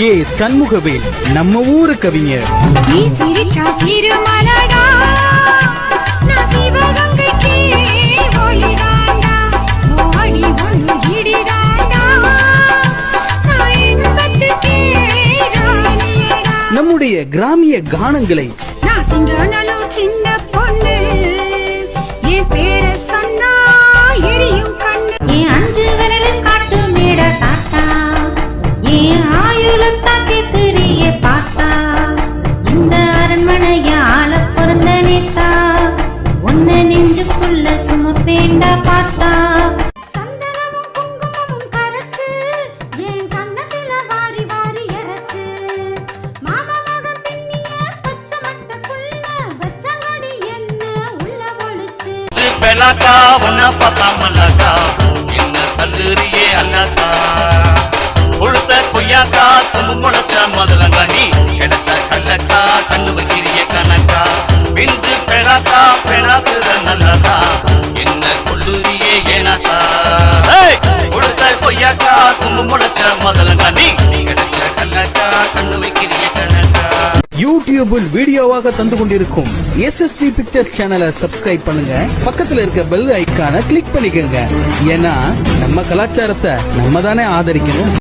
ஏ சண்முகவேல் நம்ம ஊரு கவிஞர். நம்முடைய கிராமிய கானங்களை சின்ன பொண்ணு என் பேர சொன்னா எரியும் கண்ணு என் 5 விரலும் காட்டு மேட தாத்தா என் ஆயுளத்தா கேக்குறிய பாத்தா இந்த அரண்மனைய ஆள பிறந்த நேத்தா உன்ன நெஞ்சுக்குள்ள சுமப்பேண்டா பார்த்தா பெலாக்கா உன்ன பார்த்தா மல்லாக்கா என்ன தள்ளுறியே அண்ணாக்கா உழுத்த கொய்யாக்கா தும்பு முளைச்ச முதலங்கா நீ கிடைச்ச கண்ணக்கா கண்ணு வைக்கிறிய கணக்கா பிஞ்சு பெலாக்கா பெலாக்குற நல்லதா என்ன கொள்ளுறியே ஏனாக்கா உழுத்த கொய்யாக்கா தும்பு முளைச்ச முதலங்கா நீ கிடைச்ச கண்ணக்கா கண்ணு வைக்கிறிய கணக்கா. யூடியூபில் வீடியோவாக தந்து கொண்டிருக்கும் SSV பிக்சர்ஸ் சேனலை சப்ஸ்கிரைப் பண்ணுங்க. பக்கத்துல இருக்க பெல் ஐக்கான கிளிக் பண்ணிக்கோங்க. ஏன்னா நம்ம கலாச்சாரத்தை நம்ம தானே ஆதரிக்கணும்.